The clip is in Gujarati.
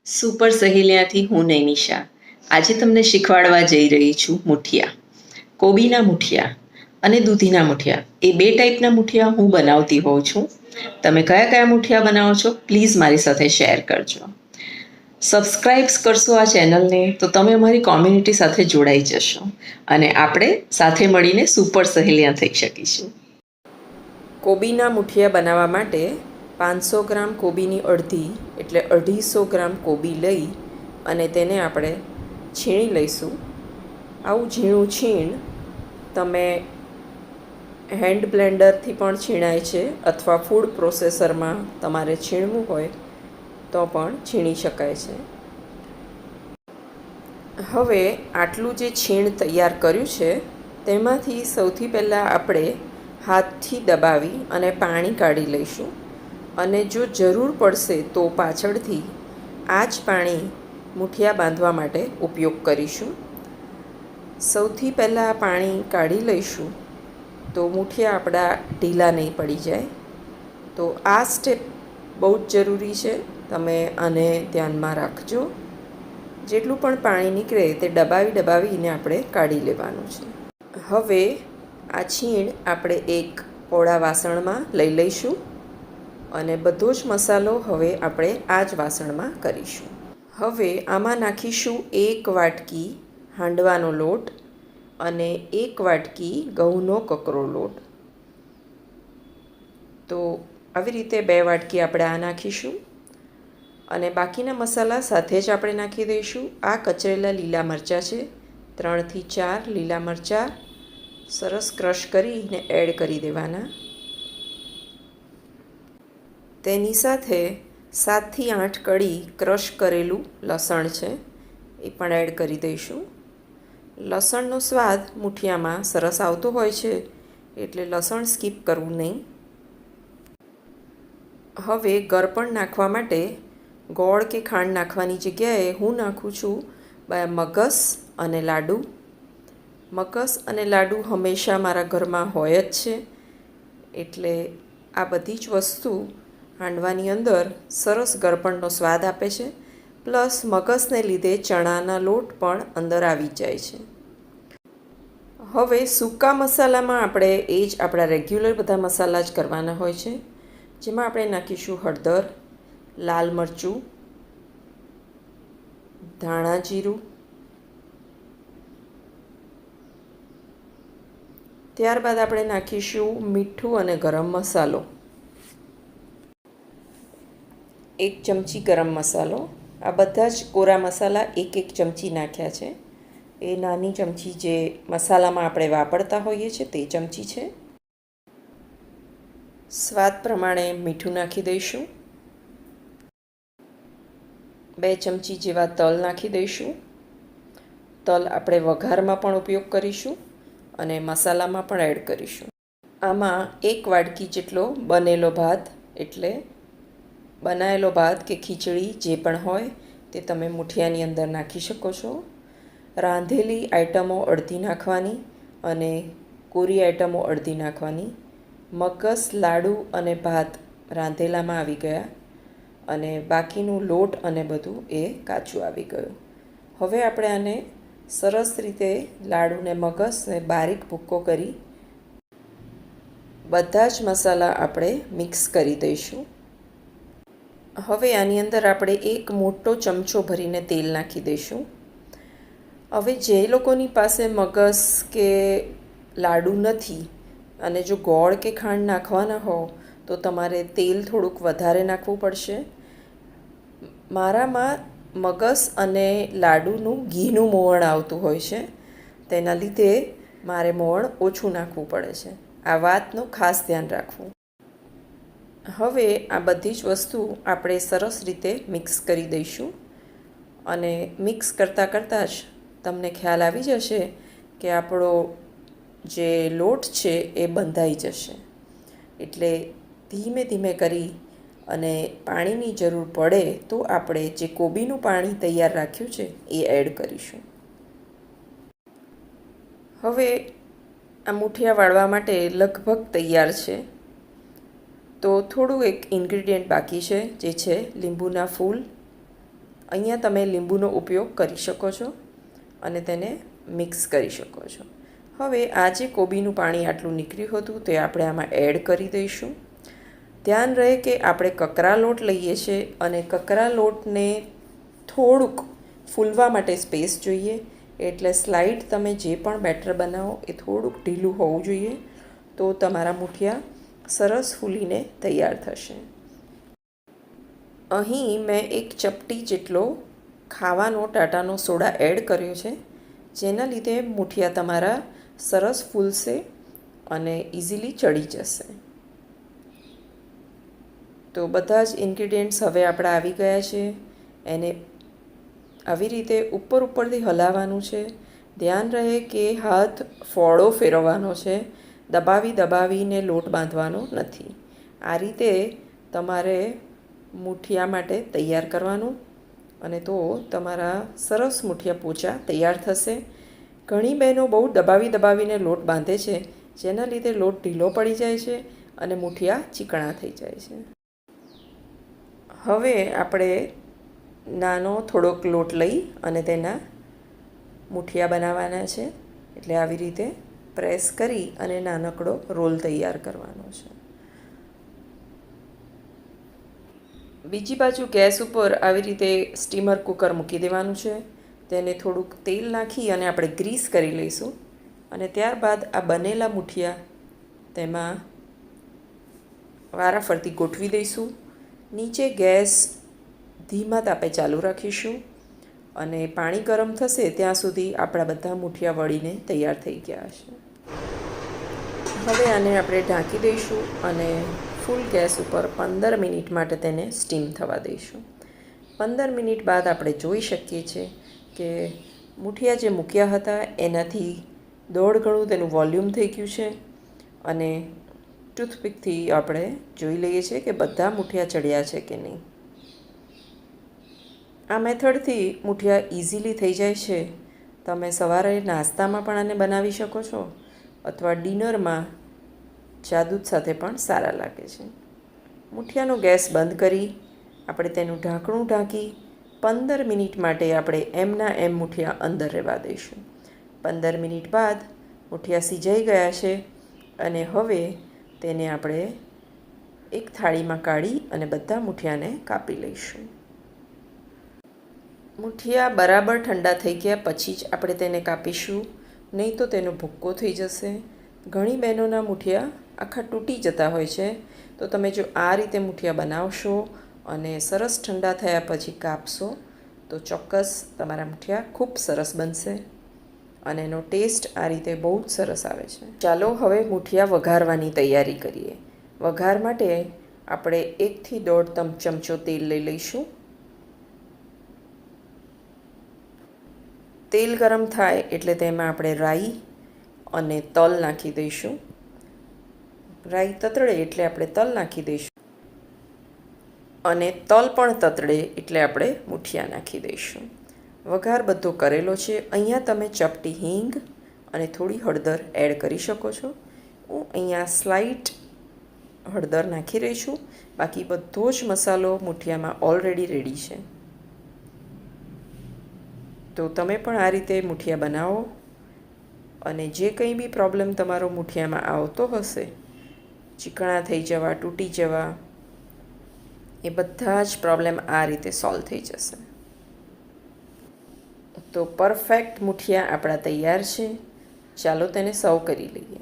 સુપર સહેલિયાથી હું નૈમિષા. આજે તમને શીખવાડવા જઈ રહી છું મુઠિયા. કોબીના મુઠિયા અને દૂધીના મુઠિયા એ બે ટાઈપના મુઠિયા હું બનાવતી હોઉં છું. તમે કયા કયા મુઠિયા બનાવો છો પ્લીઝ મારી સાથે શેર કરજો. સબસ્ક્રાઇબ્સ કરશો આ ચેનલને તો તમે અમારી કોમ્યુનિટી સાથે જોડાઈ જશો અને આપણે સાથે મળીને સુપર સહેલિયા થઈ શકીશું. કોબીના મુઠિયા બનાવવા માટે 500 ગ્રામ કોબીની અડધી એટલે 250 ગ્રામ કોબી લઈ અને તેને આપણે છીણી લઈશું. આવું ઝીણું છીણ તમે હેન્ડ બ્લેન્ડરથી પણ છીણાય છે અથવા ફૂડ પ્રોસેસરમાં તમારે છીણવું હોય તો પણ છીણી શકાય છે. હવે આટલું જે છીણ તૈયાર કર્યું છે તેમાંથી સૌથી પહેલાં આપણે હાથથી દબાવી અને પાણી કાઢી લઈશું અને જો જરૂર પડશે તો પાછળથી આ જ પાણી મુઠિયા બાંધવા માટે ઉપયોગ કરીશું. સૌથી પહેલાં પાણી કાઢી લઈશું તો મુઠિયા આપણા ઢીલા નહીં પડી જાય. તો આ સ્ટેપ બહુ જ જરૂરી છે, તમે આને ધ્યાનમાં રાખજો. જેટલું પણ પાણી નીકળે તે દબાવીને આપણે કાઢી લેવાનું છે. હવે આ છીણ આપણે એક પોળા વાસણમાં લઈ લઈશું અને બધો જ મસાલો હવે આપણે આ જ વાસણમાં કરીશું. હવે આમાં નાખીશું 1 વાટકી હાંડવાનો લોટ અને 1 વાટકી ઘઉંનો કકરો લોટ. તો આવી રીતે 2 વાટકી આપણે આ નાખીશું અને બાકીના મસાલા સાથે જ આપણે નાખી દઈશું. આ કચરેલા લીલા મરચાં છે, 3 થી 4 લીલા મરચાં સરસ ક્રશ કરીને એડ કરી દેવાના. તેની સાથે 7 થી 8 કળી ક્રશ કરેલું લસણ છે એ પણ એડ કરી દઈશું. લસણનો સ્વાદ મુઠિયામાં સરસ આવતો હોય છે એટલે લસણ સ્કીપ કરવું નહીં. હવે ગળપણ નાખવા માટે ગોળ કે ખાંડ નાખવાની જગ્યાએ હું નાખું છું મગસ અને લાડુ. મગસ અને લાડુ હંમેશા મારા ઘરમાં હોય જ છે એટલે આ બધી જ વસ્તુ હાંડવાની અંદર સરસ ગળપણનો સ્વાદ આપે છે. પ્લસ મગસને લીધે ચણાના લોટ પણ અંદર આવી જાય છે. હવે સૂકા મસાલામાં આપણે એ જ આપણા રેગ્યુલર બધા મસાલા જ કરવાના હોય છે, જેમાં આપણે નાખીશું હળદર, લાલ મરચું, ધાણા જીરું, ત્યારબાદ આપણે નાખીશું મીઠું અને ગરમ મસાલો, 1 ચમચી ગરમ મસાલો. આ બધા જ કોરા મસાલા 1 ચમચી નાખ્યા છે. એ નાની ચમચી જે મસાલામાં આપણે વાપરતા હોઈએ છીએ તે ચમચી છે. સ્વાદ પ્રમાણે મીઠું નાખી દઈશું. 2 ચમચી જેવા તલ નાખી દઈશું. તલ આપણે વઘારમાં પણ ઉપયોગ કરીશું અને મસાલામાં પણ એડ કરીશું. આમાં 1 વાટકી જેટલો બનેલો ભાત એટલે બનાવેલો ભાત કે ખીચડી જે પણ હોય તે તમે મુઠિયાની અંદર નાખી શકો છો. રાંધેલી આઈટમો અડધી નાખવાની અને કોરી આઈટમો અડધી નાખવાની. મગસ, લાડુ અને ભાત રાંધેલામાં આવી ગયા અને બાકીનું લોટ અને બધું એ કાચું આવી ગયું. હવે આપણે આને સરસ રીતે લાડુને મગસને બારીક ભૂક્કો કરી બધા જ મસાલા આપણે મિક્સ કરી દઈશું. હવે આની અંદર આપણે 1 મોટો ચમચો ભરીને તેલ નાખી દઈશું. હવે જે લોકોની પાસે મગસ કે લાડુ નથી અને જો ગોળ કે ખાંડ નાખવાના હો તો તમારે તેલ થોડુંક વધારે નાખવું પડશે. મારામાં મગસ અને લાડુનું ઘીનું મોવણ આવતું હોય છે, તેના લીધે મારે મોવણ ઓછું નાખવું પડે છે. આ વાતનું ખાસ ધ્યાન રાખવું. હવે આ બધી જ વસ્તુ આપણે સરસ રીતે મિક્સ કરી દઈશું અને મિક્સ કરતાં જ તમને ખ્યાલ આવી જશે કે આપણો જે લોટ છે એ બંધાઈ જશે. એટલે ધીમે ધીમે કરી અને પાણીની જરૂર પડે તો આપણે જે કોબીનું પાણી તૈયાર રાખ્યું છે એ એડ કરીશું. હવે આ મુઠિયા વાળવા માટે લગભગ તૈયાર છે. તો થોડું એક ઇન્ગ્રીડિયન્ટ બાકી છે જે છે લીંબુના ફૂલ અહીંયા તમે લીંબુનો ઉપયોગ કરી શકો છો અને તેને મિક્સ કરી શકો છો. હવે આ જે કોબીનું પાણી આટલું નીકળ્યું હતું તે આપણે આમાં એડ કરી દઈશું. ધ્યાન રહે કે આપણે કકરા લોટ લઈએ છીએ અને કકરા લોટને થોડુંક ફૂલવા માટે સ્પેસ જોઈએ, એટલે સ્લાઇડ તમે જે પણ બેટર બનાવો એ થોડુંક ઢીલું હોવું જોઈએ, તો તમારા મૂઠિયા સરસ ફૂલીને તૈયાર થશે. અહીં મેં એક ચપટી જેટલો ખાવાનો ટાટાનો સોડા એડ કર્યો છે, જેના લીધે મૂઠિયા તમારા સરસ ફૂલશે અને ઇઝીલી ચડી જશે. તો બધા જ ઇન્ગ્રીડિયન્ટ્સ હવે આપણા આવી ગયા છે. એને આવી રીતે ઉપરથી હલાવવાનું છે. ધ્યાન રહે કે હાથ ફોડો ફેરવવાનો છે, દબાવીને લોટ બાંધવાનો નથી. આ રીતે તમારે મૂઠિયા માટે તૈયાર કરવાનું, અને તો તમારા સરસ મૂઠિયા પોચા તૈયાર થશે. ઘણી બહેનો બહુ દબાવીને લોટ બાંધે છે, જેના લીધે લોટ ઢીલો પડી જાય છે અને મૂઠિયા ચીકણા થઈ જાય છે. હવે આપણે નાનો થોડોક લોટ લઈ અને તેના મૂઠિયા બનાવવાના છે. એટલે આવી રીતે પ્રેસ કરી અને નાનકડો રોલ તૈયાર કરવાનો છે. બીજી બાજુ ગેસ ઉપર આવી રીતે સ્ટીમર કુકર મૂકી દેવાનું છે. તેને થોડુંક તેલ નાખી અને આપણે ગ્રીસ કરી લઈશું, અને ત્યારબાદ આ બનેલા મૂઠિયા તેમાં વારાફરતી ગોઠવી દઈશું. નીચે ગેસ ધીમા તાપે ચાલુ રાખીશું અને પાણી ગરમ થશે ત્યાં સુધી આપણા બધા મૂઠિયા વળીને તૈયાર થઈ ગયા હશે. હવે આને આપણે ઢાંકી દઈશું અને ફૂલ ગેસ ઉપર 15 મિનિટ માટે તેને સ્ટીમ થવા દઈશું. 15 મિનિટ બાદ આપણે જોઈ શકીએ છીએ કે મૂઠિયા જે મૂક્યા હતા એનાથી 1.5 ગણું તેનું વોલ્યુમ થઈ ગયું છે, અને ટૂથપીકથી આપણે જોઈ લઈએ છીએ કે બધા મૂઠિયા ચડ્યા છે કે નહીં. આ મેથડથી મૂઠિયા ઇઝીલી થઈ જાય છે. તમે સવારે નાસ્તામાં પણ આને બનાવી શકો છો, અથવા ડિનરમાં ચા દૂધ સાથે પણ સારા લાગે છે. મૂઠિયાનો ગેસ બંધ કરી આપણે તેનું ઢાંકણું ઢાંકી 15 મિનિટ માટે આપણે એમના એમ મૂઠિયા અંદર રહેવા દઈશું. 15 મિનિટ બાદ મૂઠિયા સિજાઈ ગયા છે, અને હવે તેને આપણે એક થાળીમાં કાઢી અને બધા મૂઠિયાને કાપી લઈશું. મૂઠિયા બરાબર ઠંડા થઈ ગયા પછી જ આપણે તેને કાપીશું, નહીં તો તેનો ભૂક્કો થઈ જશે. ઘણી બહેનોના મૂઠિયા આખા તૂટી જતા હોય છે. તો તમે જો આ રીતે મૂઠિયા બનાવશો અને સરસ ઠંડા થયા પછી કાપશો તો ચોક્કસ તમારા મૂઠિયા ખૂબ સરસ બનશે, અને એનો ટેસ્ટ આ રીતે બહુ જ સરસ આવે છે. ચાલો હવે મૂઠિયા વઘારવાની તૈયારી કરીએ. વઘાર માટે આપણે 1 થી 1.5 ચમચો તેલ લઈ લઈશું. તેલ ગરમ થાય એટલે તેમાં આપણે રાઈ અને તલ નાખી દઈશું. રાઈ તતડે એટલે આપણે તલ નાખી દઈશું, અને તલ પણ તતડે એટલે આપણે મૂઠિયા નાખી દઈશું. વઘાર બધો કરેલો છે. અહીંયા તમે ચપટી હિંગ અને થોડી હળદર એડ કરી શકો છો. હું અહીંયા સ્લાઇટ હળદર નાખી રહી છું, બાકી બધો જ મસાલો મૂઠિયામાં ઓલરેડી રેડી છે. તો તમે પણ આ રીતે મૂઠિયા બનાવો, અને જે કંઈ બી પ્રોબ્લેમ તમારો મૂઠિયામાં આવતો હશે, ચીકણા થઈ જવા, તૂટી જવા, એ બધા જ પ્રોબ્લેમ આ રીતે સોલ્વ થઈ જશે. તો પરફેક્ટ મૂઠિયા આપણા તૈયાર છે. ચાલો તેને સર્વ કરી લઈએ.